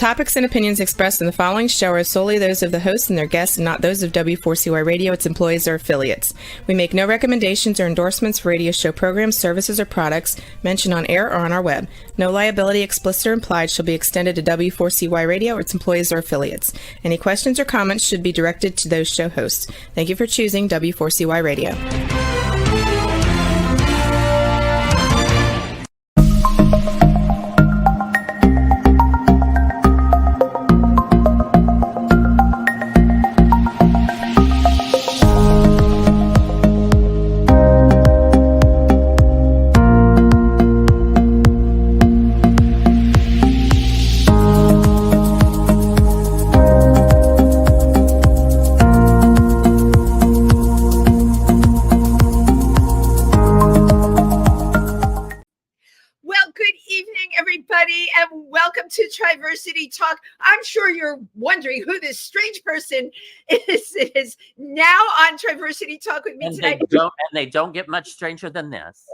topics and opinions expressed in the following show are solely those of the host and their guests and not those of W4CY Radio, its employees, or affiliates. We make no recommendations or endorsements for radio show programs, services, or products mentioned on air or on our web. No liability, explicit or implied, shall be extended to W4CY Radio or its employees or affiliates. Any questions or comments should be directed to those show hosts. Thank you for choosing W4CY Radio. Diversity Talk. I'm sure you're wondering who this strange person is. It is now on Diversity Talk with me tonight. They don't get much stranger than this.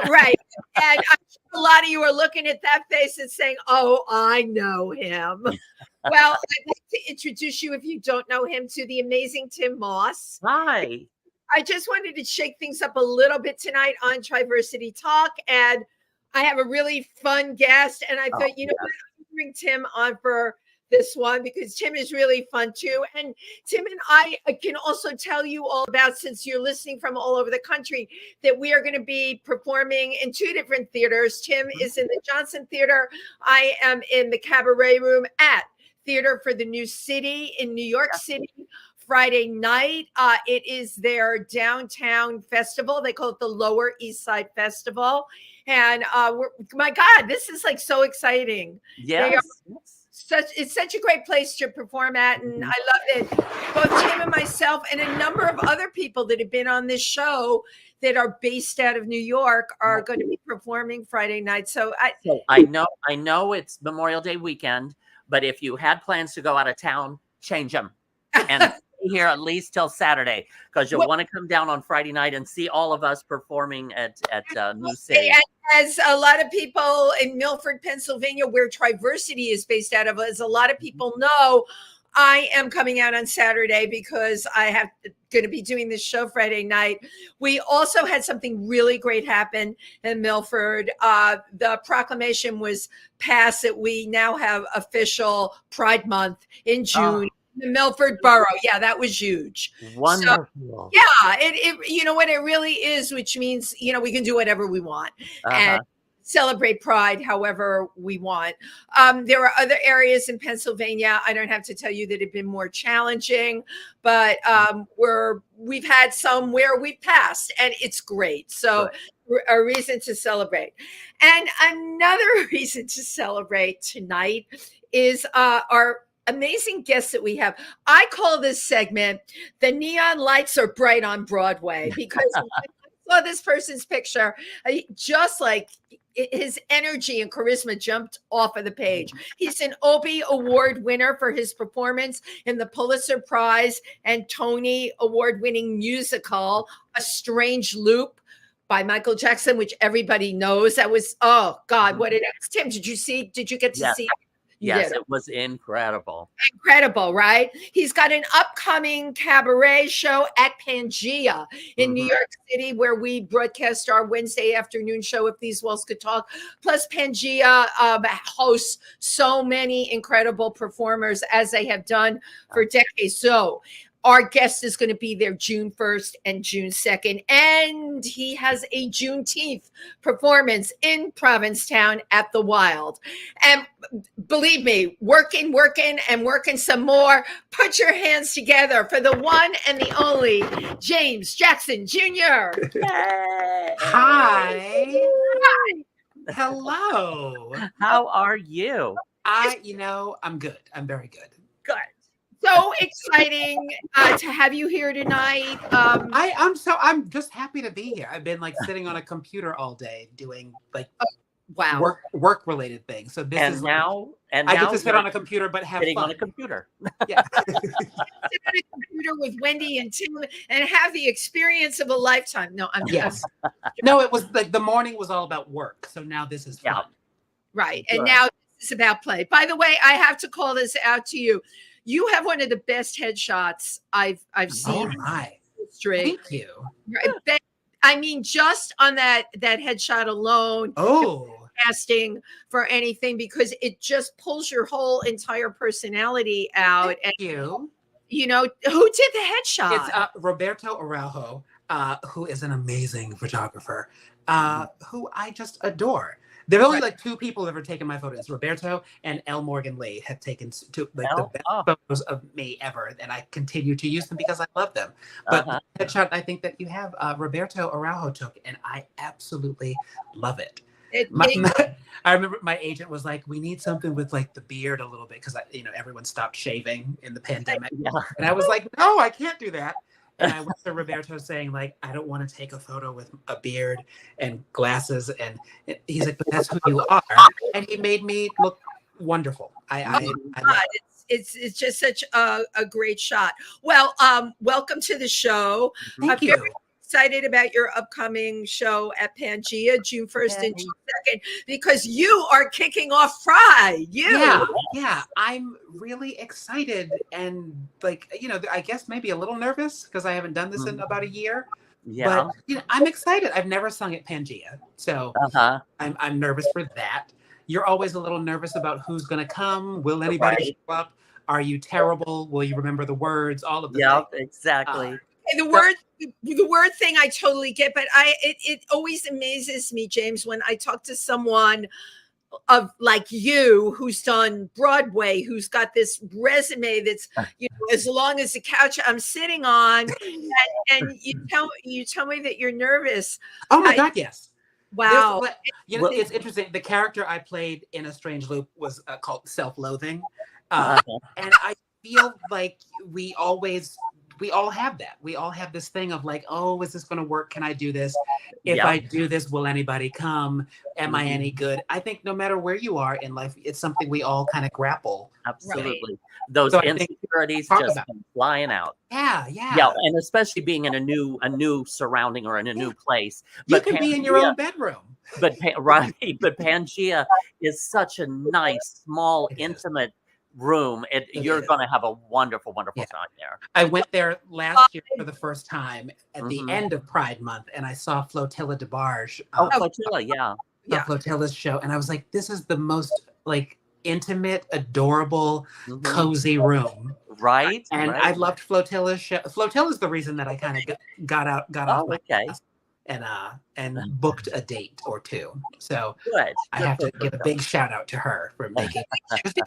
Right. And I'm sure a lot of you are looking at that face and saying, oh, I know him. Well, I'd like to introduce you, if you don't know him, to the amazing Tim Moss. Hi. I just wanted to shake things up a little bit tonight on Diversity Talk. And I have a really fun guest. And I thought, what? Bring Tim on for this one because Tim is really fun too. And Tim and I can also tell you all about, since you're listening from all over the country, that we are going to be performing in two different theaters. Tim is in the Johnson Theater. I am in the Cabaret Room at Theater for the New City in New York City. Friday night. It is their downtown festival. They call it the Lower East Side Festival. And my God, this is like so exciting. Yes. It's such a great place to perform at. And I love it. Both Tim and myself and a number of other people that have been on this show that are based out of New York are going to be performing Friday night. So I know it's Memorial Day weekend, but if you had plans to go out of town, change them. And here at least till Saturday, because you'll want to come down on Friday night and see all of us performing at New City. And as a lot of people in Milford, Pennsylvania, where Triversity is based out of, as a lot of people know, I am coming out on Saturday because I have going to be doing this show Friday night. We also had something really great happen in Milford. The proclamation was passed that we now have official Pride Month in June. The Milford Borough. Yeah, that was huge. Wonderful. So, yeah, it you know what it really is, which means, we can do whatever we want and celebrate Pride however we want. There are other areas in Pennsylvania, I don't have to tell you, that have been more challenging, but we've had some where we've passed, and it's great. So a reason to celebrate. And another reason to celebrate tonight is our amazing guests that we have. I call this segment "The Neon Lights Are Bright on Broadway" because when I saw this person's picture, just like his energy and charisma jumped off of the page. He's an Obie Award winner for his performance in the Pulitzer Prize and Tony Award-winning musical "A Strange Loop" by Michael Jackson, which everybody knows. That was, oh God, what it is. Tim, did you get to see it? Yes, it was incredible. Incredible, right? He's got an upcoming cabaret show at Pangea in New York City, where we broadcast our Wednesday afternoon show, If These Walls Could Talk. Plus, Pangea hosts so many incredible performers, as they have done for decades. So our guest is going to be there June 1st and June 2nd. And he has a Juneteenth performance in Provincetown at the Wild. And believe me, working some more. Put your hands together for the one and the only James Jackson Jr. Hi. Hi. Hello. How are you? I'm good. I'm very good. Good. So exciting to have you here tonight. I'm just happy to be here. I've been sitting on a computer all day doing work related things. So this is now I get to sit on a computer but have sitting fun. on a computer. Yeah. Sit on a computer with Wendy and Tim and have the experience of a lifetime. No, No, it was the morning was all about work. So now this is fun. Right. And now is about play. By the way, I have to call this out to you. You have one of the best headshots I've seen. Oh my! In history. Thank you. I mean, just on that headshot alone. Oh. Casting for anything, because it just pulls your whole entire personality out. Thank you. You know, who did the headshot? It's Roberto Araujo, who is an amazing photographer, who I just adore. There are only like two people who have ever taken my photos. Roberto and L. Morgan Lee have taken the best photos of me ever, and I continue to use them because I love them. But the headshot I think that you have, Roberto Araujo took, and I absolutely love it. I remember my agent was like, "We need something with like the beard a little bit," because everyone stopped shaving in the pandemic, and I was like, "No, I can't do that." And I went to Roberto saying like, "I don't want to take a photo with a beard and glasses," and he's like, "But that's who you are," and he made me look wonderful. I love it. It's just such a great shot. Well, welcome to the show. Thank you. Excited about your upcoming show at Pangea, June 1st and June 2nd, because you are kicking off Pride. Yeah, I'm really excited and I guess maybe a little nervous because I haven't done this in about a year. Yeah, but I'm excited. I've never sung at Pangea, so I'm nervous for that. You're always a little nervous about who's going to come. Will anybody show up? Are you terrible? Will you remember the words? All of the things. Exactly. The word thing I totally get, but it always amazes me, James, when I talk to someone of like you who's done Broadway, who's got this resume that's as long as the couch I'm sitting on, and you tell me that you're nervous. Oh my God, yes. Wow. It's interesting. The character I played in A Strange Loop was called Self-Loathing, and I feel like we all have that. We all have this thing of like, oh, is this going to work? Can I do this? If I do this, will anybody come? Am I any good? I think no matter where you are in life, it's something we all kind of grapple. Absolutely. Right. Those insecurities just come flying out. Yeah. And especially being in a new surrounding or in a new place. You can be in your own bedroom. But Pangea is such a nice, small, intimate room. You're going to have a wonderful time there. I went there last year for the first time at the end of Pride Month, and I saw Flotilla DeBarge. Flotilla, Flotilla's show, and I was like, this is the most like intimate, adorable, cozy room. Right. And I loved Flotilla's show. Flotilla's the reason that I kind of got off my ass and booked a date or two. So I have to give a big shout out to her for making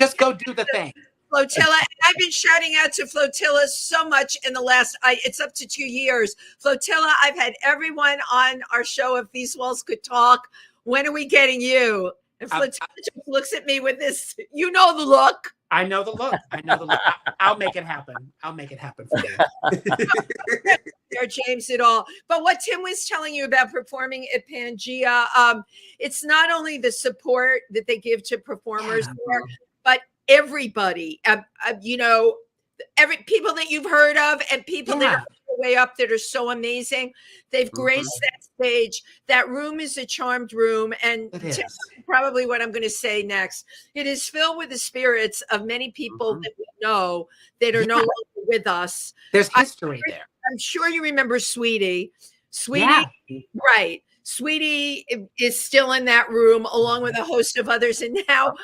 just go do the thing. Flotilla, I've been shouting out to Flotilla so much in the last, it's up to 2 years. Flotilla, I've had everyone on our show, If These Walls Could Talk. When are we getting you? And Flotilla just looks at me with this, the look. I know the look. I'll make it happen. I'll make it happen for you. There, James, at all. But what Tim was telling you about performing at Pangea, it's not only the support that they give to performers, but everybody, every people that you've heard of and people that are way up that are so amazing. They've graced that stage. That room is a charmed room. And probably what I'm going to say next, it is filled with the spirits of many people that we know that are no longer with us. There's history there. I'm sure you remember Sweetie. Right. Sweetie is still in that room along with a host of others. And now,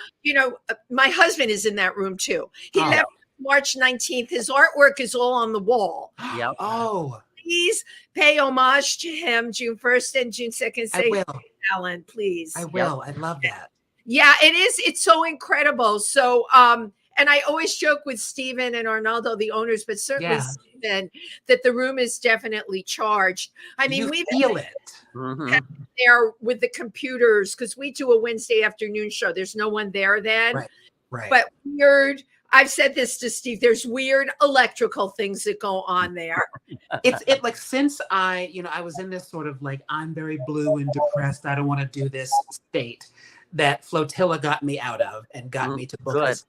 my husband is in that room too. He left March 19th. His artwork is all on the wall. Yep. Oh. Please pay homage to him June 1st and June 2nd. I will. Alan, please. I will. I love that. Yeah, it is. It's so incredible. So, and I always joke with Stephen and Arnaldo, the owners, but certainly Stephen, that the room is definitely charged. I mean, we feel it. There with the computers because we do a Wednesday afternoon show. There's no one there then. Right. But weird. I've said this to Steve. There's weird electrical things that go on there. It's like since I was in this sort of like I'm very blue and depressed. I don't want to do this state that Flotilla got me out of and got me to book this.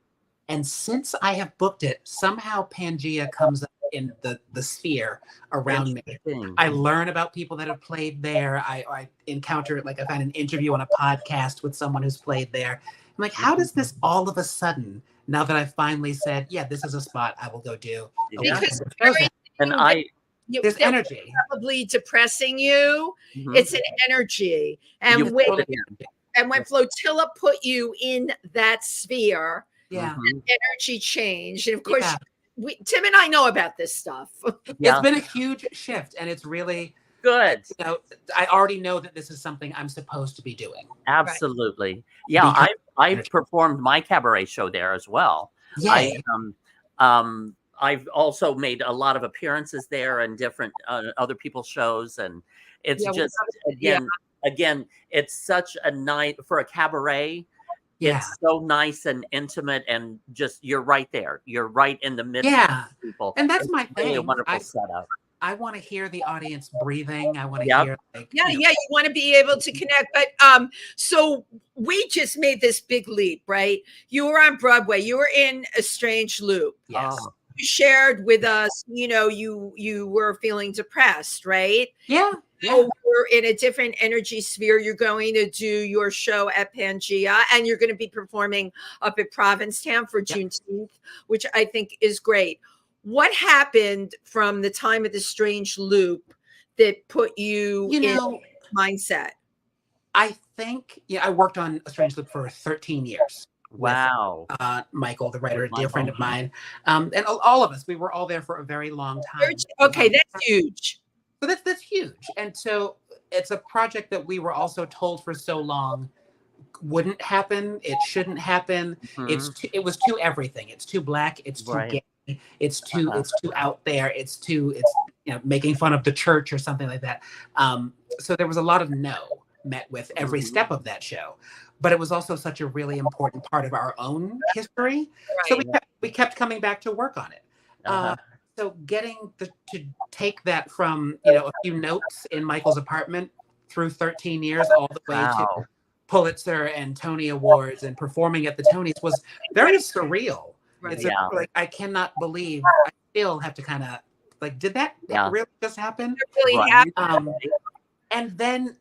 And since I have booked it, somehow Pangea comes up in the sphere around me. I learn about people that have played there. I encounter I find an interview on a podcast with someone who's played there. like, how does this all of a sudden, now that I finally said, yeah, this is a spot I will go do. Because And there's energy. Probably depressing you. Mhm. It's an energy. And when Flotilla put you in that sphere, Yeah. energy changed. And of course, Tim and I know about this stuff. It's been a huge shift, and it's really good. You know, I already know that this is something I'm supposed to be doing. Absolutely. Right. Yeah, I've performed my cabaret show there as well. Yay. I've also made a lot of appearances there and different other people's shows, and it's just again, it's such a night for a cabaret. Yeah. It's so nice and intimate, and just you're right there. You're right in the midst of people, and that's my really thing. a wonderful setup. I want to hear the audience breathing. I want to hear, you want to be able to connect. But so we just made this big leap, right? You were on Broadway. You were in A Strange Loop. Yes. You shared with us, you were feeling depressed, right? Yeah. So we're in a different energy sphere. You're going to do your show at Pangea, and you're going to be performing up at Provincetown for Juneteenth, which I think is great. What happened from the time of The Strange Loop that put you in mindset? I think, I worked on A Strange Loop for 13 years. Wow. With, Michael, the writer, a dear friend of mine. And all of us, we were all there for a very long time. Okay, that's huge. So that's huge. And so it's a project that we were also told for so long wouldn't happen. It shouldn't happen. Mm-hmm. It was too everything. It's too Black. It's too gay. It's too out there. It's making fun of the church or something like that. So there was a lot of no met with every step of that show, but it was also such a really important part of our own history. Right. So we kept coming back to work on it. So getting to take that from a few notes in Michael's apartment through 13 years all the way to Pulitzer and Tony Awards and performing at the Tonys was very surreal. Right. It's I cannot believe I still have to kind of did that really just happen? It really happened. And then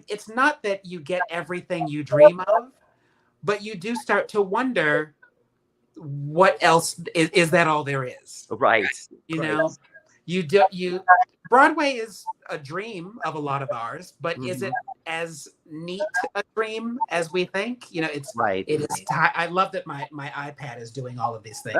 it's not that you get everything you dream of, but you do start to wonder what else is that all there is. Right. Broadway is a dream of a lot of ours, but is it as neat a dream as we think? It's right. It is. I love that my iPad is doing all of these things.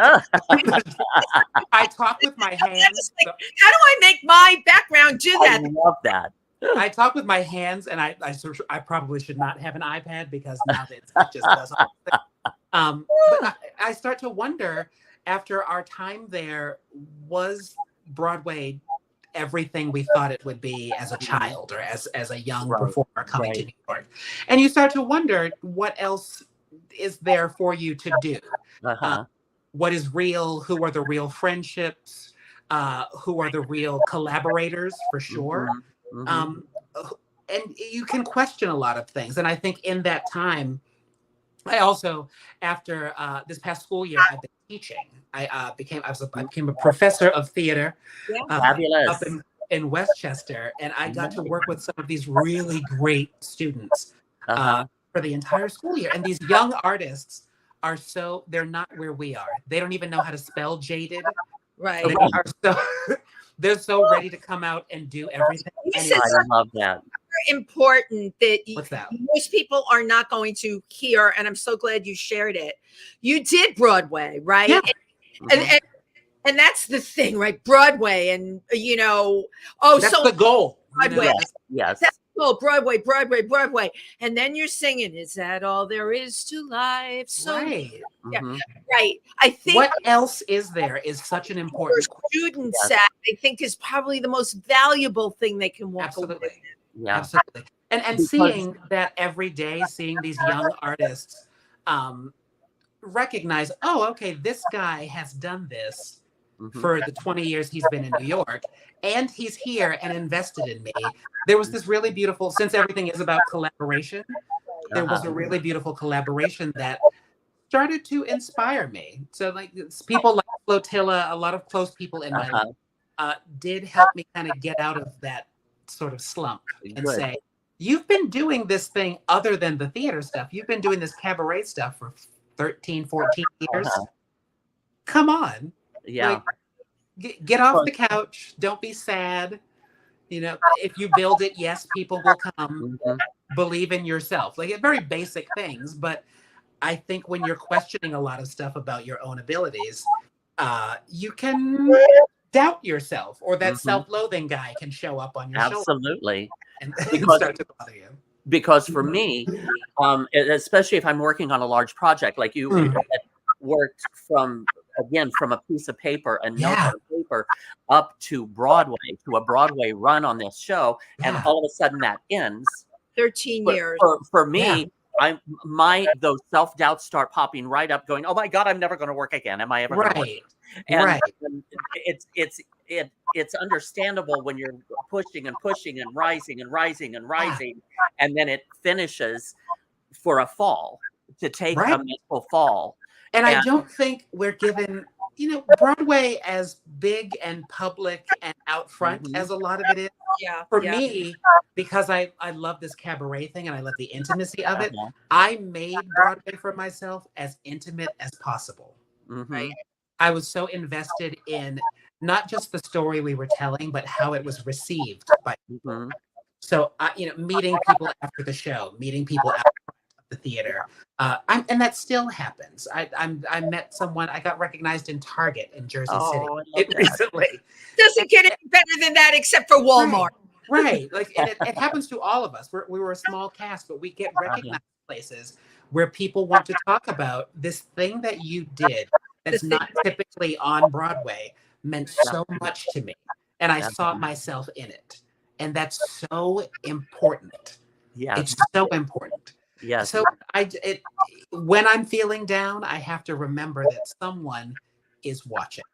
I talk with my hands. How do I make my background do that? I love that. I talk with my hands, and I probably should not have an iPad because now it just does all the things. But I start to wonder, after our time there, was Broadway everything we thought it would be as a child or as a young performer coming to New York? And you start to wonder, what else is there for you to do? What is real? Who are the real friendships? Who are the real collaborators, for sure? And you can question a lot of things. And I think in that time, I also, after this past school year, I've been teaching. I became a professor of theater up in Westchester, and I got to work with some of these really great students for the entire school year. And these young artists they're not where we are. They don't even know how to spell jaded. Right. They're so ready to come out and do everything. I love that. Important that What's that? Most people are not going to hear, and I'm so glad you shared it. You did Broadway, right? Yeah. And that's the thing, right? Broadway, and that's the goal. Broadway. Yes. That's the goal. Broadway. And then you're singing, "Is that all there is to life?" So right. Right. I think what else is there is such an important student set. I think is probably the most valuable thing they can walk away with. Yeah, absolutely. And seeing that every day, seeing these young artists recognize, okay, this guy has done this for the 20 years he's been in New York, and he's here and invested in me. There was this really beautiful, since everything is about collaboration, there was a really beautiful collaboration that started to inspire me. So people like Flotilla, a lot of close people in my life did help me kind of get out of that sort of slump and say, you've been doing this thing other than the theater stuff. You've been doing this cabaret stuff for 13, 14 years. Come on. Yeah. Like, get off the couch. Don't be sad. You know, if you build it, yes, people will come. Believe in yourself. Like, very basic things. But I think when you're questioning a lot of stuff about your own abilities, you can doubt yourself, or that self-loathing guy can show up on your shoulder. Absolutely. And Because, start to bother you. Because for me, especially if I'm working on a large project, like you had worked from a piece of paper and notes on paper up to Broadway, to a Broadway run on this show, and all of a sudden that ends. 13 years. For me, those self-doubts start popping right up, going, oh my God, I'm never going to work again. Am I ever going to work? And it's understandable when you're pushing and pushing and rising and rising and rising, and then it finishes for a fall, to take a mental fall. And I don't think we're given, Broadway as big and public and out front as a lot of it is. For me, because I love this cabaret thing and I love the intimacy of it, I made Broadway for myself as intimate as possible. Right? I was so invested in not just the story we were telling, but how it was received by people. So, meeting people after the show, meeting people out of the theater. And that still happens. I met someone, I got recognized in Target in Jersey City recently. Doesn't get any better than that except for Walmart. Right. Like, and it happens to all of us. We were a small cast, but we get recognized places where people want to talk about this thing that you did that's not typically on Broadway, meant so much to me. And I saw myself in it. And that's so important. It's so important. So when I'm feeling down, I have to remember that someone is watching.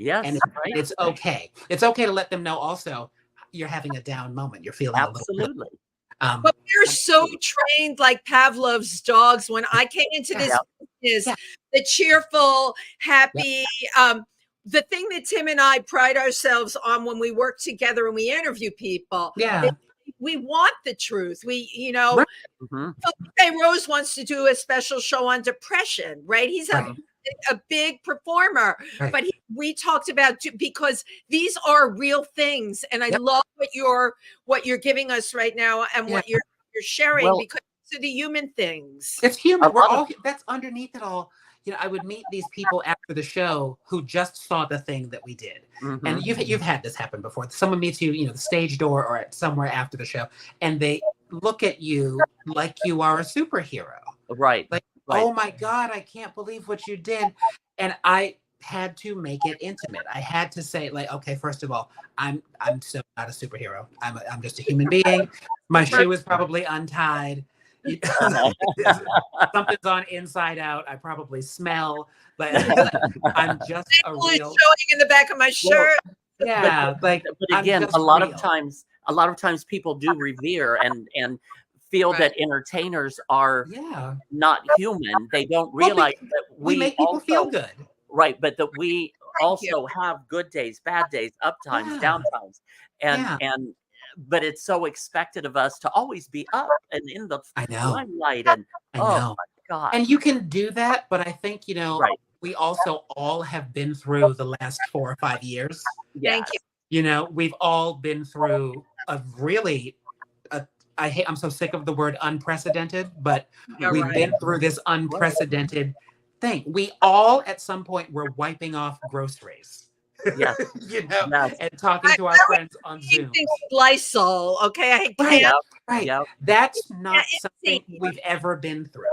And it's okay. It's okay to let them know also you're having a down moment. You're feeling a little bit. But we're so trained like Pavlov's dogs. When I came into this business, the cheerful, happy, the thing that Tim and I pride ourselves on when we work together and we interview people, we want the truth. We, Rose wants to do a special show on depression, right? He's a big performer, but we talked about, because these are real things. And I love what you're giving us right now and what you're sharing, because it's the human things. It's human. We're all, that's underneath it all. I would meet these people after the show who just saw the thing that we did. And you've had this happen before. Someone meets you, the stage door or at somewhere after the show, and they look at you like you are a superhero. Like, oh my God, I can't believe what you did. And I had to make it intimate. I had to say, like, okay, first of all, I'm so not a superhero. I'm just a human being. My shoe is probably untied. Something's on inside out. I probably smell, but I'm just a real. Showing in the back of my shirt. But again, a lot of times people do revere and feel that entertainers are not human. They don't realize that we make people feel good. Right, but that we also have good days, bad days, up times, down times, and but it's so expected of us to always be up and in the limelight. And oh my God. And you can do that, but I think, we also all have been through the last 4 or 5 years. Thank you. We've all been through a really, I'm so sick of the word unprecedented, but we've been through this unprecedented thing. We all at some point were wiping off groceries. And talking to our friends on Zoom. Lysol, okay? I can't. That's not something we've ever been through.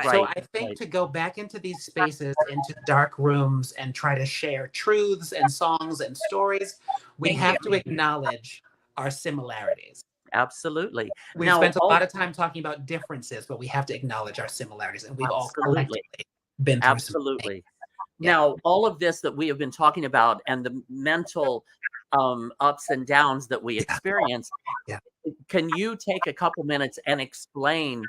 So I think to go back into these spaces, into dark rooms, and try to share truths and songs and stories, we have to acknowledge our similarities. Absolutely. We've spent a lot of time talking about differences, but we have to acknowledge our similarities, and we've all collectively been through absolutely. Now, all of this that we have been talking about and the mental ups and downs that we experience, can you take a couple minutes and explain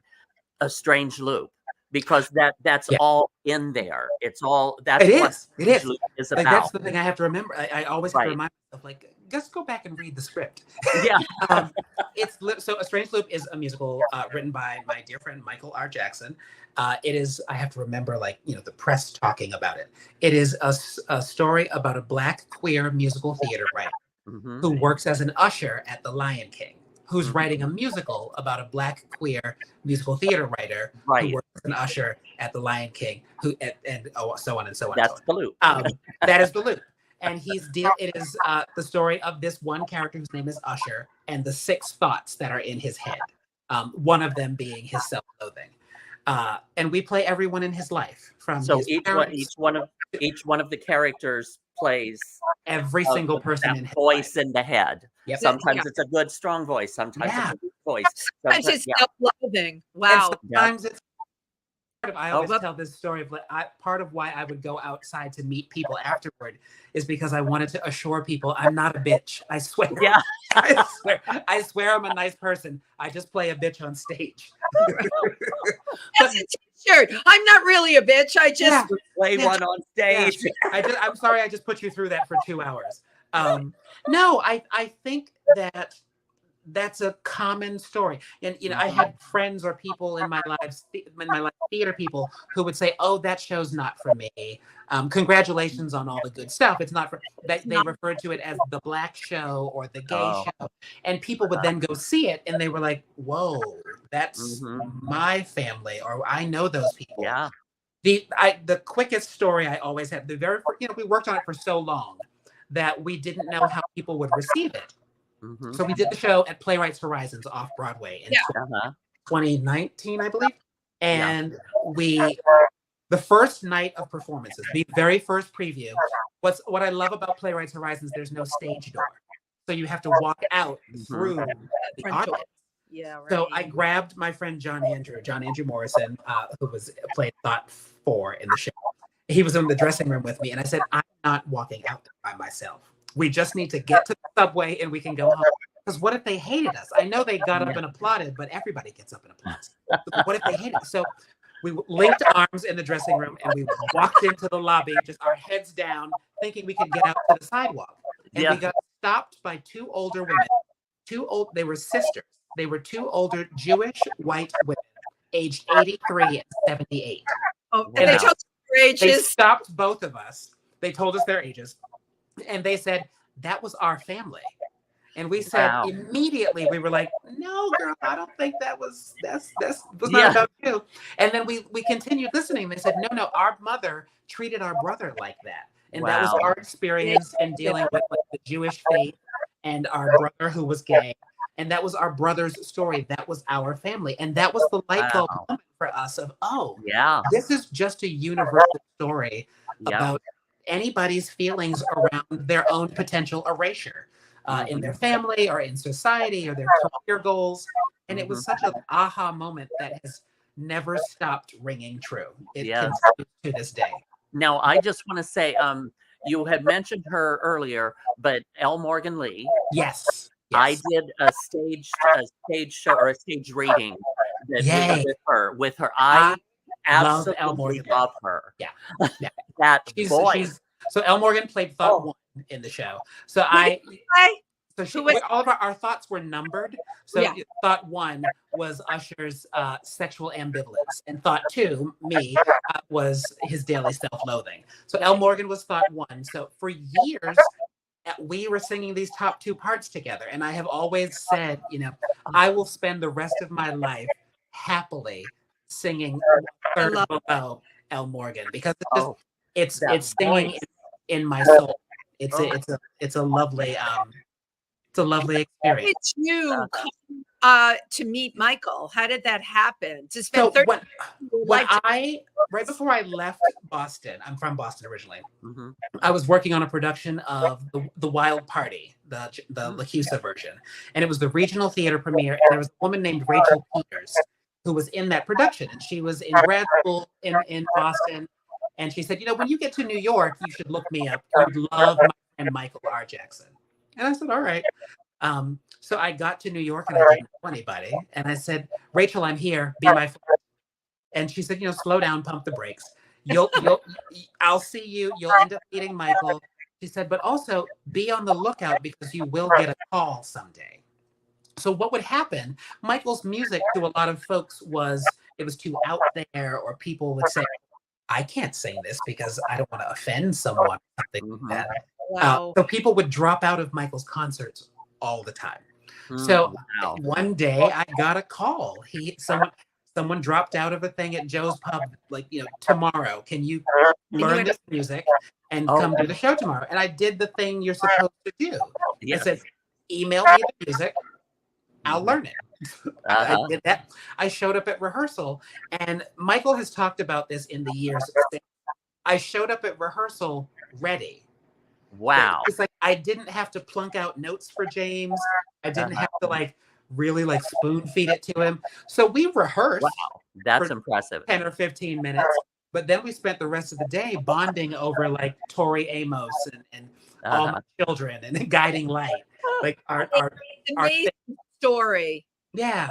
A Strange Loop? Because that's all in there. It's all, that's it what is. It is. Loop is like, about. that's the thing I have to remember. I always have to remind myself, like, just go back and read the script. Yeah. So A Strange Loop is a musical written by my dear friend Michael R. Jackson. It is, I have to remember, like, the press talking about it. It is a story about a Black queer musical theater writer who works as an usher at the Lion King, who's writing a musical about a Black queer musical theater writer who works as an usher at the Lion King, and so on and so on. That's the loop. That is the loop. And it is the story of this one character whose name is Usher and the 6 thoughts that are in his head. One of them being his self-loathing. And we play everyone in his life. Each one of the characters plays every single person in his voice in the head. Yep. Sometimes it's a good, strong voice. Sometimes it's a weak voice. Sometimes it's self-loathing. Wow. And sometimes it's. I always tell this story of part of why I would go outside to meet people afterward is because I wanted to assure people I'm not a bitch. I swear. Yeah. I swear I'm a nice person. I just play a bitch on stage. That's a t-shirt. I'm not really a bitch. I just play one on stage. Yeah. I'm sorry. I just put you through that for 2 hours. No, I think that's a common story. And, I had friends or people in my life, theater people who would say, oh, that show's not for me. Congratulations on all the good stuff. It's not for that. They referred to it as the Black show or the gay show. And people would then go see it and they were like, whoa, that's my family, or I know those people. Yeah. The quickest story I always had, we worked on it for so long that we didn't know how people would receive it. So we did the show at Playwrights Horizons off Broadway in 2019, I believe. And the first night of performances, the very first preview, what I love about Playwrights Horizons, there's no stage door. So you have to walk out through the audience. Yeah, right. So I grabbed my friend John Andrew Morrison, who played Thought 4 in the show. He was in the dressing room with me, and I said, I'm not walking out by myself. We just need to get to the subway and we can go home. Because what if they hated us? I know they got up and applauded, but everybody gets up and applauds. What if they hated us? So we linked arms in the dressing room and we walked into the lobby, just our heads down, thinking we could get out to the sidewalk. And we got stopped by 2 older women. They were sisters. They were 2 older Jewish white women, aged 83 and 78. Oh, and they told us their ages. They stopped both of us. They told us their ages. And they said, that was our family. And we said immediately, we were like, no, girl, I don't think that's not about you. And then we continued listening. They said, no, our mother treated our brother like that. And that was our experience in dealing with the Jewish faith and our brother who was gay. And that was our brother's story. That was our family. And that was the light bulb moment for us of, this is just a universal story about anybody's feelings around their own potential erasure in their family or in society or their career goals. And it was such an aha moment that has never stopped ringing true. It continues to this day. Now, I just want to say, you had mentioned her earlier, but L. Morgan Lee. Yes. I did a stage show or a stage reading with her. I absolutely love her. Yeah. That voice. So Elle Morgan played Thought 1 in the show. So all of our thoughts were numbered. So Thought 1 was Usher's sexual ambivalence, and Thought 2, me, was his daily self-loathing. So Elle Morgan was Thought 1. So for years, we were singing these top 2 parts together, and I have always said, I will spend the rest of my life happily singing third below Elle Morgan, because it's singing in my soul. It's a lovely experience. Did you come to meet Michael? How did that happen? To spend 30 right before I left Boston, I'm from Boston originally. I was working on a production of the Wild Party, the LaCusa version, and it was the regional theater premiere. And there was a woman named Rachel Peters who was in that production, and she was in grad school in Boston. And she said, when you get to New York, you should look me up. You'd love my friend Michael R. Jackson. And I said, all right. So I got to New York and I didn't know anybody. And I said, Rachel, I'm here. Be my friend. And she said, slow down, pump the brakes. I'll see you. You'll end up meeting Michael. She said, but also be on the lookout because you will get a call someday. So what would happen, Michael's music to a lot of folks it was too out there, or people would say, I can't sing this because I don't want to offend someone, something like that. Wow. So people would drop out of Michael's concerts all the time. So one day I got a call. Someone dropped out of a thing at Joe's Pub, like, tomorrow, can you learn this music and come do the show tomorrow? And I did the thing you're supposed to do. Yes. I said, email me the music, I'll learn it. I did that. I showed up at rehearsal, and Michael has talked about this in the years since. I showed up at rehearsal ready. Wow. It's like I didn't have to plunk out notes for James. I didn't have to really spoon feed it to him. So we rehearsed. Wow, that's impressive. 10 or 15 minutes. But then we spent the rest of the day bonding over Tori Amos and All My Children and The Guiding Light. Like our amazing story. Yeah.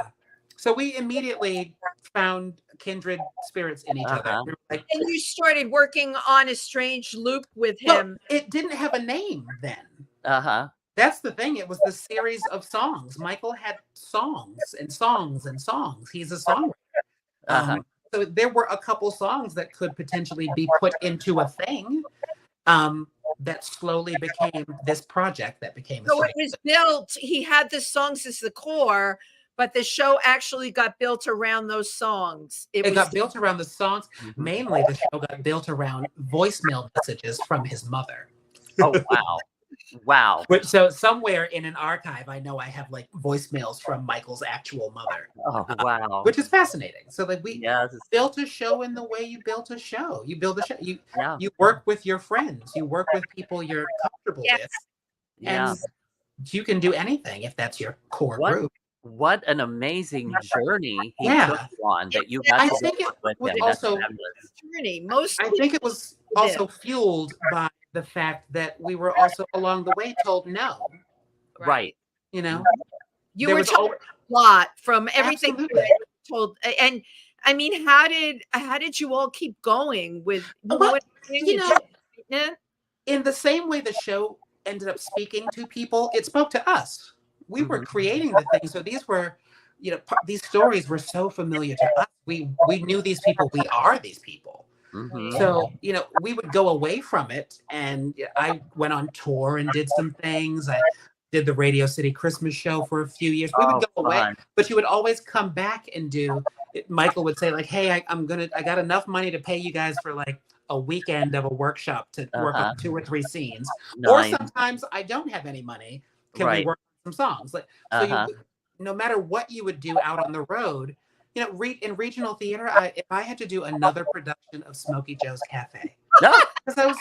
So we immediately found kindred spirits in each other. We were and you started working on A Strange Loop with him. Well, it didn't have a name then. That's the thing. It was the series of songs. Michael had songs and songs and songs. He's a songwriter. So there were a couple songs that could potentially be put into a thing that slowly became this project that became. So it was built. He had the songs as the core, but the show actually got built around those songs. It got built around the songs. Mainly, the show got built around voicemail messages from his mother. Oh, wow. Wow. So somewhere in an archive, I know I have voicemails from Michael's actual mother. Oh, wow. Which is fascinating. So we built a show in the way you built a show. You build a show. You work with your friends. You work with people you're comfortable with. And you can do anything if that's your core group. What an amazing journey he took on that you got to work with him. Also journey. I think it was also fueled by the fact that we were also along the way told no. Right. You were told a lot from everything you were told. And I mean, how did you all keep going with in the same way the show ended up speaking to people, it spoke to us. We were creating the thing. So these were, these stories were so familiar to us. We knew these people. We are these people. So, we would go away from it. And I went on tour and did some things. I did the Radio City Christmas show for a few years. We would go away, but you would always come back and Michael would say hey, I got enough money to pay you guys for a weekend of a workshop to work on 2 or 3 scenes. Or sometimes I don't have any money. Can we work on some songs? No matter what you would do out on the road, in regional theater, if I had to do another production of Smokey Joe's Cafe, because I was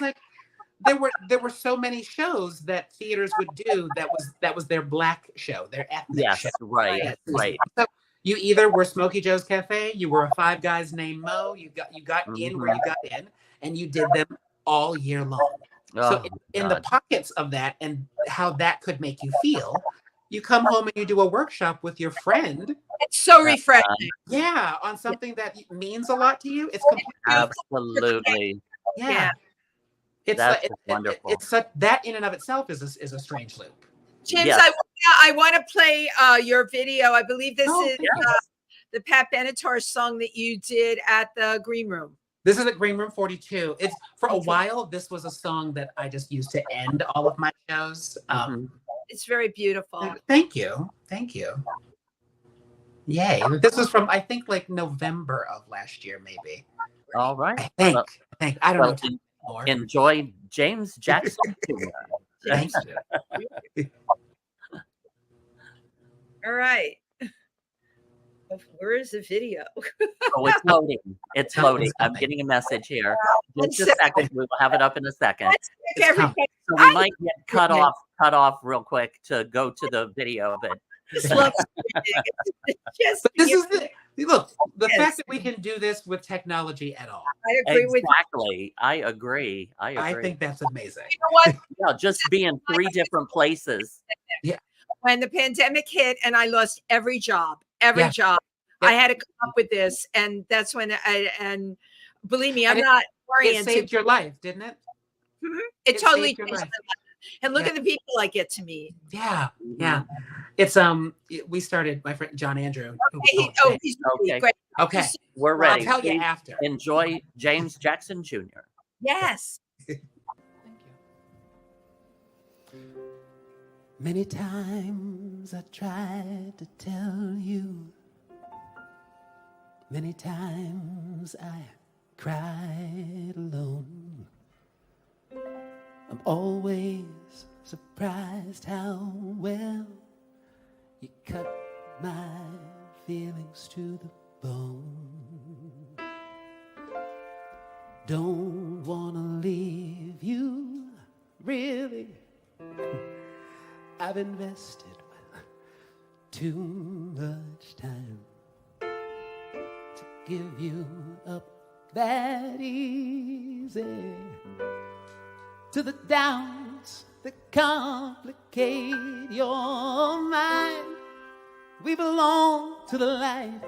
there were so many shows that theaters would do that was their Black show, their ethnic show. Right. So you either were Smokey Joe's Cafe, you were a Five Guys Named Mo, you got in where you got in, and you did them all year long. So in the pockets of that and how that could make you feel, you come home and you do a workshop with your friend. It's so refreshing. On something that means a lot to you. It's absolutely. It's wonderful. That in and of itself is a strange loop. James, I want to play your video. I believe this is the Pat Benatar song that you did at the Green Room. This is at Green Room 42. It's for a while. This was a song that I just used to end all of my shows. It's very beautiful. Thank you. Yay. This was from, I think, November of last year, maybe. All right. I think. I don't know. More. Enjoy James Jackson. Thanks. All right. Where is the video? It's loading. It's loading. I'm getting a message here. Just a second. We will have it up in a second. So we might get cut off real quick to go to the video, but this is the fact that we can do this with technology at all. I agree with you. I agree. I think that's amazing. You know what? Just be in 3 different places. Yeah. When the pandemic hit and I lost every job, I had to come up with this, and that's when and believe me, I'm not oriented. It saved your life, didn't it? It totally saved your changed my life. life. And look at the people I get to meet. Yeah. It's we started, my friend John Andrew. He's really great. Okay. We're ready. I'll tell you Please after. Enjoy James Jackson Jr. Yes. Thank you. Many times I tried to tell you. Many times I cried alone. I'm always surprised how well you cut my feelings to the bone. Don't wanna leave you, really. I've invested too much time to give you up that easy. To the doubts that complicate your mind. We belong to the light.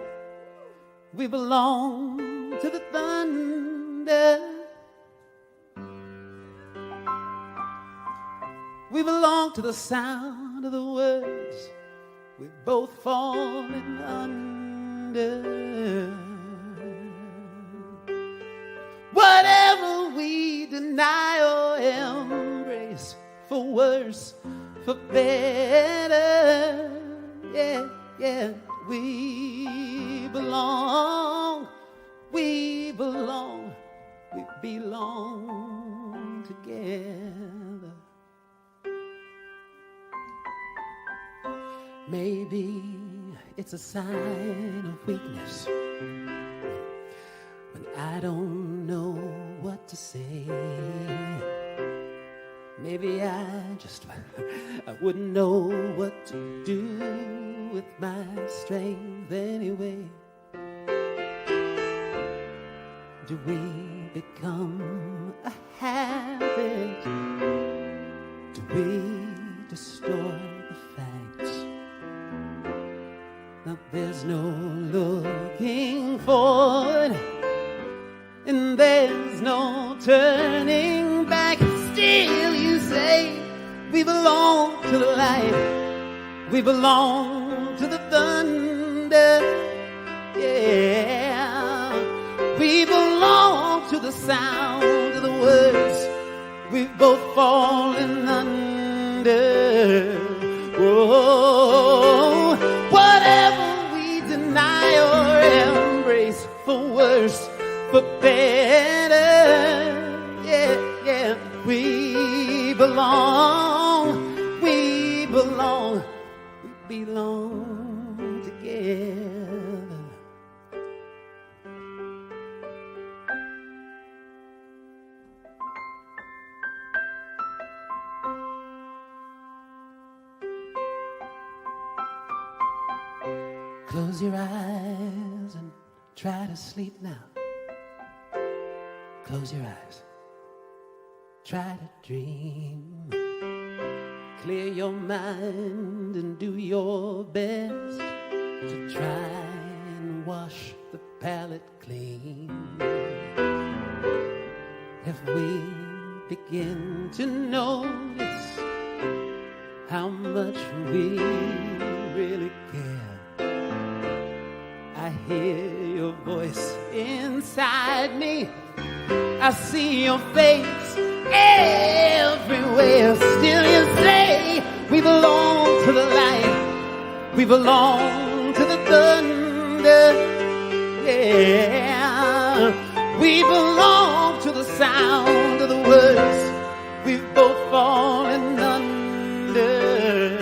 We belong to the thunder. We belong to the sound of the words we've both fallen under. Whatever we deny or embrace, for worse, for better, yeah, we belong together. Maybe it's a sign of weakness when I don't know what to say. Maybe I wouldn't know what to do with my strength anyway. Do we become a habit? Do we distort the facts? Now there's no looking forward, and there's no turning back. Still you say we belong to the light, we belong to the thunder, yeah. We belong to the sound of the words we've both fallen under. Whoa. Whatever we deny or embrace, for worse, for better, yeah, we belong together. Close your eyes and try to sleep now. Close your eyes. Try to dream. Clear your mind and do your best to try and wash the palate clean. If we begin to notice how much we really care, I hear your voice inside me. I see your face everywhere. Still you say we belong to the light, we belong to the thunder, yeah. We belong to the sound of the words we've both fallen under.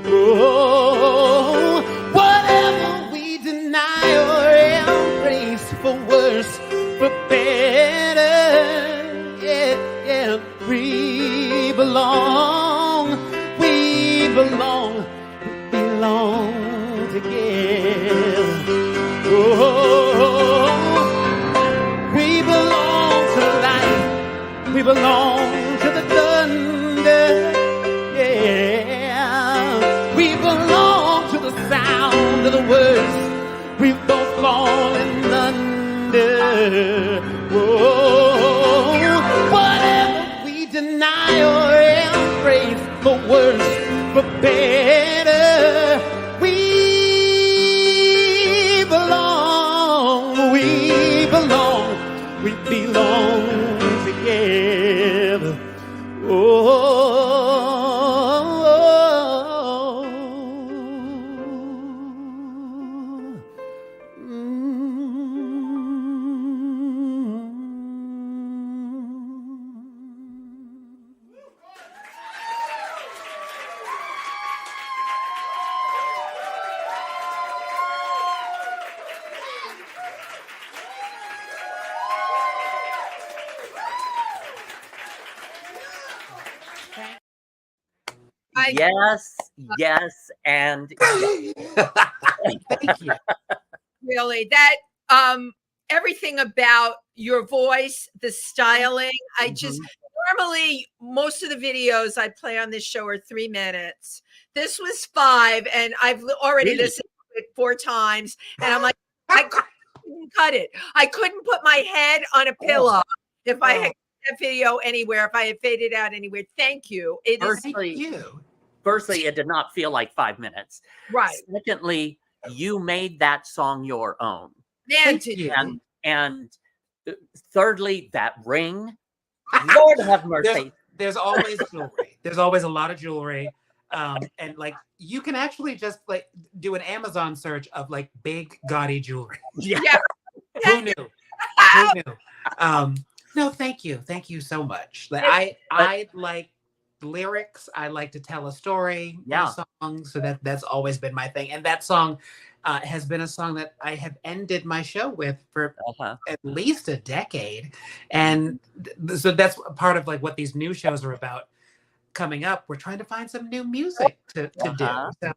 Oh, whatever we deny or embrace, for worse, for better, yeah, we belong together. Oh, we belong to the light, we belong to the thunder, yeah. We belong to the sound of the words we've both fallen under. Oh, whatever we deny better. We belong together. Yes, and yes. Thank you. Really, that everything about your voice, the styling. I just normally most of the videos I play on this show are 3 minutes. This was 5, and I've already Really? listened to it 4 times, and I'm like, I couldn't cut it. I couldn't put my head on a pillow if I had that video anywhere. If I had faded out anywhere. Thank you. Firstly, it did not feel like 5 minutes. Right. Secondly, you made that song your own. Thank you. And thirdly, that ring. Lord have mercy. There's always jewelry. There's always a lot of jewelry. And like you can actually just like do an Amazon search of like big gaudy jewelry. Yeah. Who knew? Who knew? No, thank you. Thank you so much. Like I like lyrics. I like to tell a story in a song. So that's always been my thing. And that song has been a song that I have ended my show with for at least a decade. And so that's part of like what these new shows are about coming up. We're trying to find some new music to do. So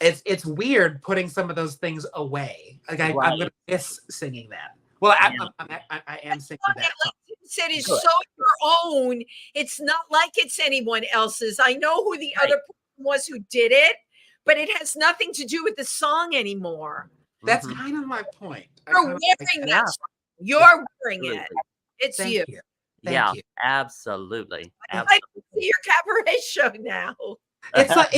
it's weird putting some of those things away. Like I'm gonna miss singing that. Well, I am singing that. Like Tim said, is so your own. It's not like it's anyone else's. I know who the other person was who did it, but it has nothing to do with the song anymore. That's kind of my point. You're wearing that song. You're wearing it. It's Thank you. Thank you. Absolutely. I see your cabaret show now. It's like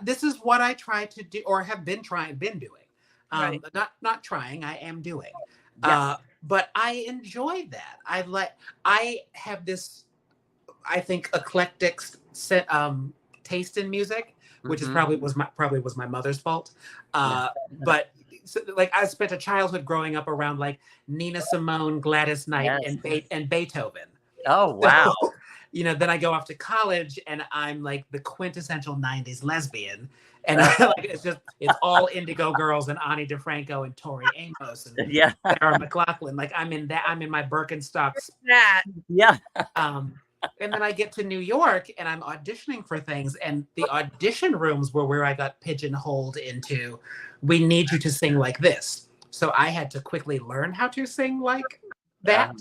this is what I try to do or have been doing. Not trying, I am doing. Yes. But I enjoy that. I have this, I think, eclectic taste in music, which is probably was my mother's fault. But so, like I spent a childhood growing up around like Nina Simone, Gladys Knight, and Beethoven. Oh wow! So, then I go off to college and I'm like the quintessential '90s lesbian, and it's all Indigo Girls and Ani DeFranco and Tori Amos and Sarah McLachlan. Like I'm in my Birkenstocks. Yeah. And then I get to New York and I'm auditioning for things, and the audition rooms were where I got pigeonholed into, we need you to sing like this. So I had to quickly learn how to sing like that.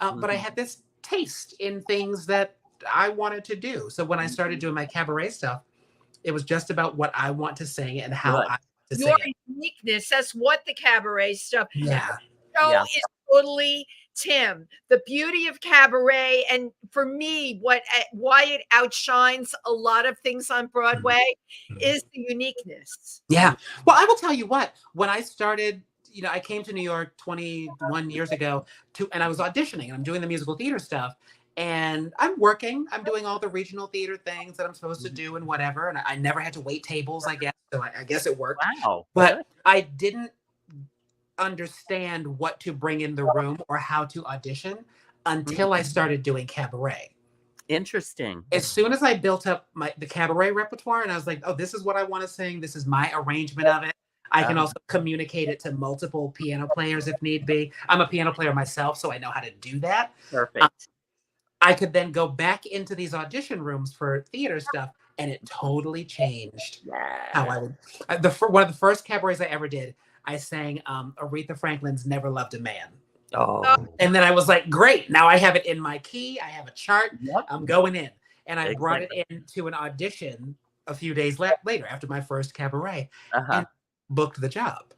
But I had this taste in things that I wanted to do. So when I started doing my cabaret stuff, it was just about what I want to sing and how I want to sing. Your uniqueness, that's what the cabaret stuff is totally Tim. The beauty of cabaret, and for me, why it outshines a lot of things on Broadway is the uniqueness. Yeah. Well, I will tell you what, when I started, I came to New York 21 years ago and I was auditioning and I'm doing the musical theater stuff. And I'm doing all the regional theater things that I'm supposed to do and whatever. And I never had to wait tables, I guess. So I guess it worked. Wow. But I didn't understand what to bring in the room or how to audition until I started doing cabaret. Interesting. As soon as I built up the cabaret repertoire and I was like, oh, this is what I want to sing. This is my arrangement of it. I can also communicate it to multiple piano players if need be. I'm a piano player myself, so I know how to do that. Perfect. I could then go back into these audition rooms for theater stuff, and it totally changed how I would. One of the first cabarets I ever did, I sang Aretha Franklin's "Never Loved a Man." Oh. And then I was like, great, now I have it in my key. I have a chart. I'm going in. And I brought it into an audition a few days later after my first cabaret and booked the job.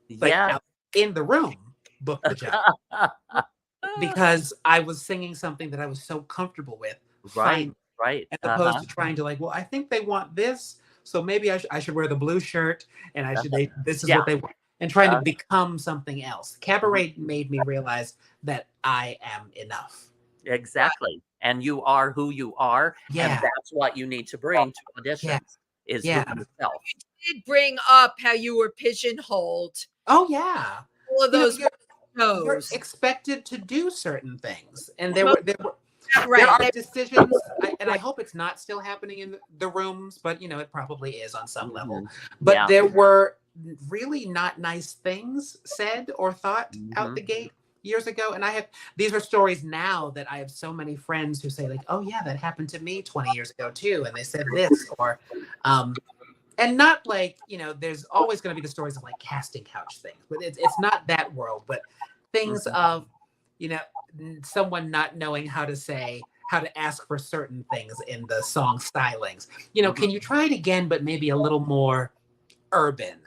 In the room, booked the job. Because I was singing something that I was so comfortable with. Right. As opposed to trying to like, well, I think they want this. so maybe I should wear the blue shirt, and this is Yeah. what they want, and trying to become something else. Cabaret made me realize that I am enough. Exactly. And you are who you are. Yeah. And that's what you need to bring to auditions Yeah. is Yeah. who yourself. You did bring up how you were pigeonholed. Oh yeah. All of those You're shows. expected to do certain things, and there are Right. decisions, and I hope it's not still happening in the rooms, but it probably is on some level. But there were really not nice things said or thought out the gate years ago, and these are stories now that I have so many friends who say like, oh yeah, that happened to me 20 years ago too, and they said this, or and not like, there's always going to be the stories of like casting couch things, but it's not that world, but things of, someone not knowing how to ask for certain things in the song stylings. Can you try it again, but maybe a little more urban,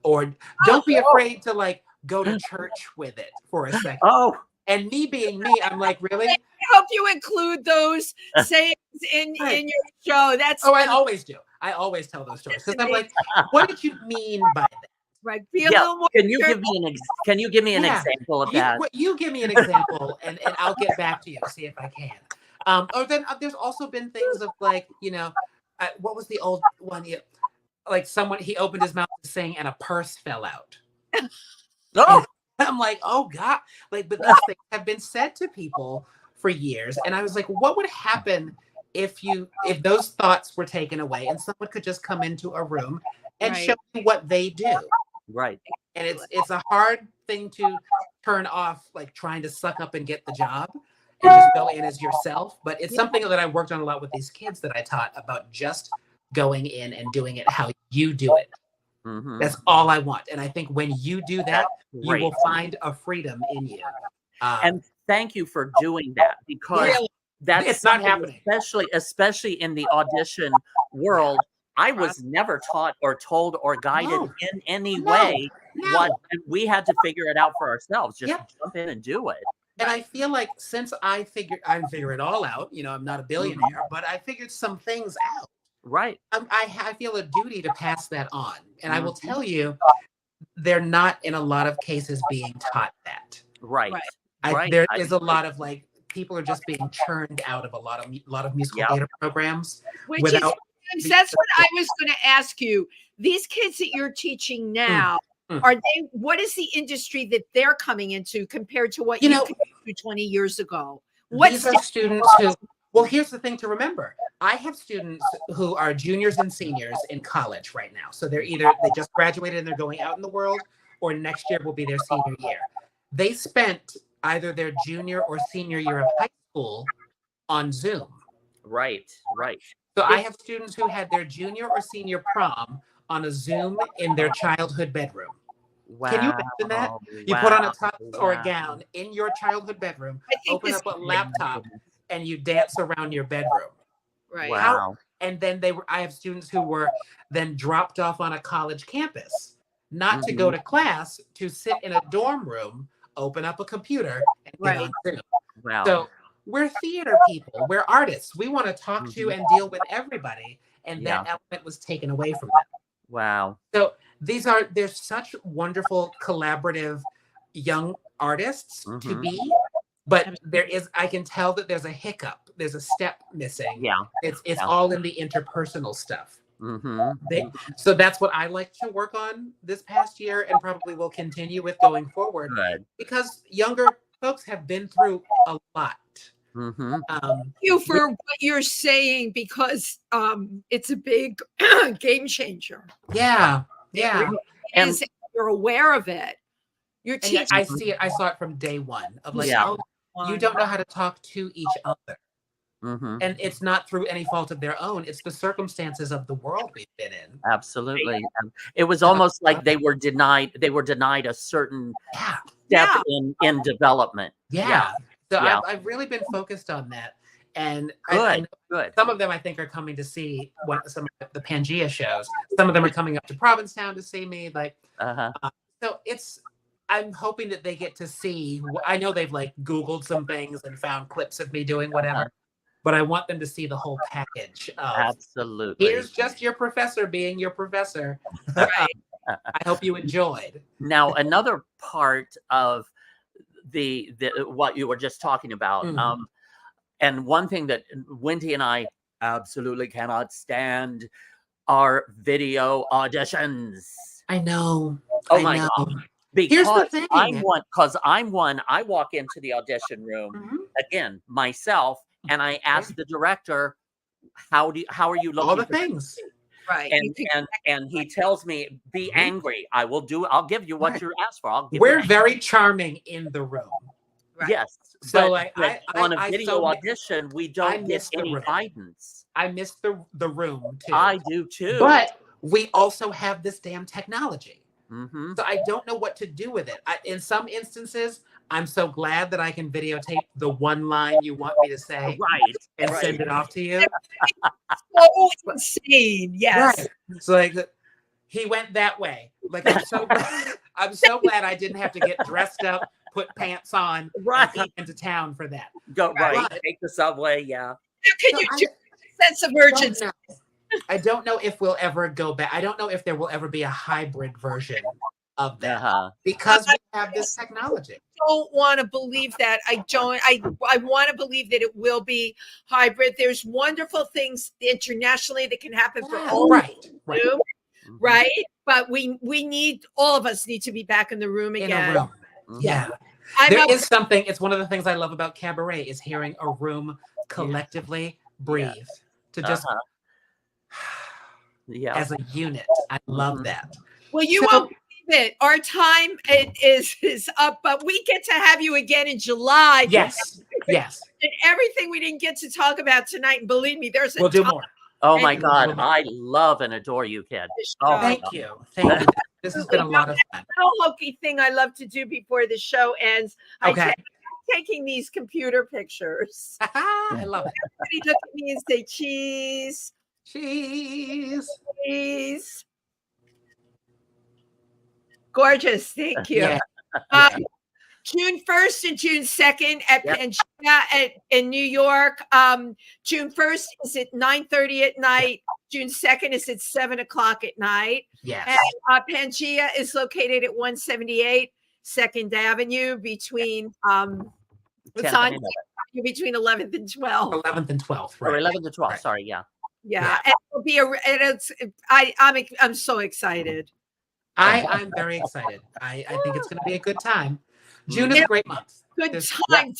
or don't be afraid to like go to church with it for a second. Oh, and me being me, I'm like, really? I hope you include those sayings in your show. I always do. I always tell those stories because I'm like, what did you mean by that? Right. Be a little more. Can you give me an example of that? You give me an example, and I'll get back to you to see if I can. Or then there's also been things of like, what was the old one? Like he opened his mouth to sing and a purse fell out. Oh, I'm like, oh God, like, but these things have been said to people for years, and I was like, what would happen if those thoughts were taken away and someone could just come into a room and show you what they do? right. And it's a hard thing to turn off, like trying to suck up and get the job and just go in as yourself. But it's something that I worked on a lot with these kids that I taught about, just going in and doing it how you do it. That's all I want. And I think when you do that, you will find a freedom in you. And thank you for doing that, because it's not happening. Especially in the audition world. I was never taught or told or guided in any way. What we had to figure it out for ourselves. Just jump in and do it. And I feel like since I figure it all out, I'm not a billionaire, but I figured some things out. Right. I feel a duty to pass that on. And I will tell you, they're not in a lot of cases being taught that. Right. There is a lot of like, people are just being churned out of a lot of musical theater programs. That's what I was going to ask you. These kids that you're teaching now, what is the industry that they're coming into compared to what you could do 20 years ago? These are students who, well, here's the thing to remember. I have students who are juniors and seniors in college right now. So they just graduated and they're going out in the world, or next year will be their senior year. They spent either their junior or senior year of high school on Zoom. Right. So I have students who had their junior or senior prom on a Zoom in their childhood bedroom. Wow. Can you imagine that? You put on a tux or a gown in your childhood bedroom, open up a laptop, and you dance around your bedroom. Right. Wow. And then I have students who were then dropped off on a college campus, not to go to class, to sit in a dorm room, open up a computer, and get on Zoom. Wow. So we're theater people. We're artists. We want to talk to and deal with everybody. And that element was taken away from them. Wow. So they're such wonderful, collaborative young artists to be. But I can tell that there's a hiccup. There's a step missing. Yeah. It's all in the interpersonal stuff. So that's what I like to work on this past year, and probably will continue with going forward. Good. Because younger folks have been through a lot. Thank you for what you're saying, because it's a big game changer. Yeah. And you're aware of it. You're teaching. I see it. I saw it from day one of like, you don't know how to talk to each other. And it's not through any fault of their own. It's the circumstances of the world we've been in. Absolutely. It was almost like they were denied a certain step in development. So I've really been focused on that. And good. Some of them I think are coming to see some of the Pangea shows. Some of them are coming up to Provincetown to see me. So I'm hoping that they get to see. I know they've like Googled some things and found clips of me doing whatever. but I want them to see the whole package of Absolutely. here's just your professor being your professor. Right. I hope you enjoyed. Now, another part of the what you were just talking about, and one thing that Wendy and I absolutely cannot stand are video auditions. I know. Oh I my know. God. Here's the Because thing. I'm one, I walk into the audition room again myself, and I ask the director, how are you looking? All the things. Right. And he tells me, be angry. I'll give you what you asked for. We're very charming in the room. Right. Yes. So but on a video audition, we don't get any guidance. I miss the room too. I do too. But we also have this damn technology. Mm-hmm. So I don't know what to do with it. In some instances, I'm so glad that I can videotape the one line you want me to say, and send it off to you. So insane, yes. Right. So like, he went that way. Like I'm so glad I didn't have to get dressed up, put pants on, and come into town for that. Take the subway. Yeah. Can you do a sense of urgency? I don't know if we'll ever go back. I don't know if there will ever be a hybrid version of that because we have this technology. I don't want to believe that. I want to believe that it will be hybrid. There's wonderful things internationally that can happen for all right. But we need, all of us need to be back in the room again. In a room. Yeah. There is something. It's one of the things I love about cabaret is hearing a room collectively breathe to just. As a unit. I love that. Well, you won't believe it. Our time is up, but we get to have you again in July. Yes. Yes. And everything we didn't get to talk about tonight, and believe me, we'll do more. Oh my God. I love and adore you, kid. Oh, thank you. Thank you. This has been a lot of fun. A hokey thing I love to do before the show ends. I'm taking these computer pictures. I love it. Everybody look at me and say cheese. Cheese. Cheese. Gorgeous. Thank you. June 1st and June 2nd at Pangea in New York. June 1st is at 9:30 at night. June 2nd is at 7 o'clock at night. Yes. And Pangea is located at 178 2nd Avenue between between 11th and 12th. 11th and 12th, right? Or 11th and 12th. Right. Sorry, Yeah. And it'll be I'm so excited. I'm very excited. I think it's going to be a good time. June is a great month. Good time.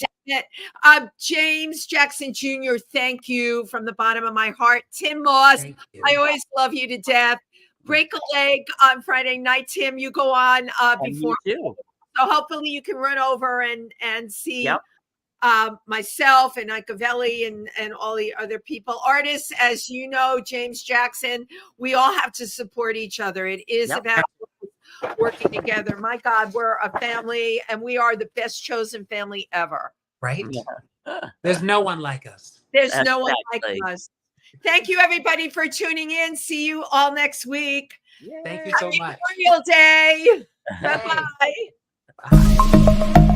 James Jackson Jr., thank you from the bottom of my heart. Tim Moss, I always love you to death. Break a leg on Friday night, Tim. You go on before. So hopefully you can run over and see myself and Icavelli and all the other people. Artists, as you know, James Jackson, we all have to support each other. It is about working together. My God, we're a family, and we are the best chosen family ever. Right? There's no one like us. There's no one like us. Thank you, everybody, for tuning in. See you all next week. Thank you so much. Happy Memorial Day. Bye-bye. Bye.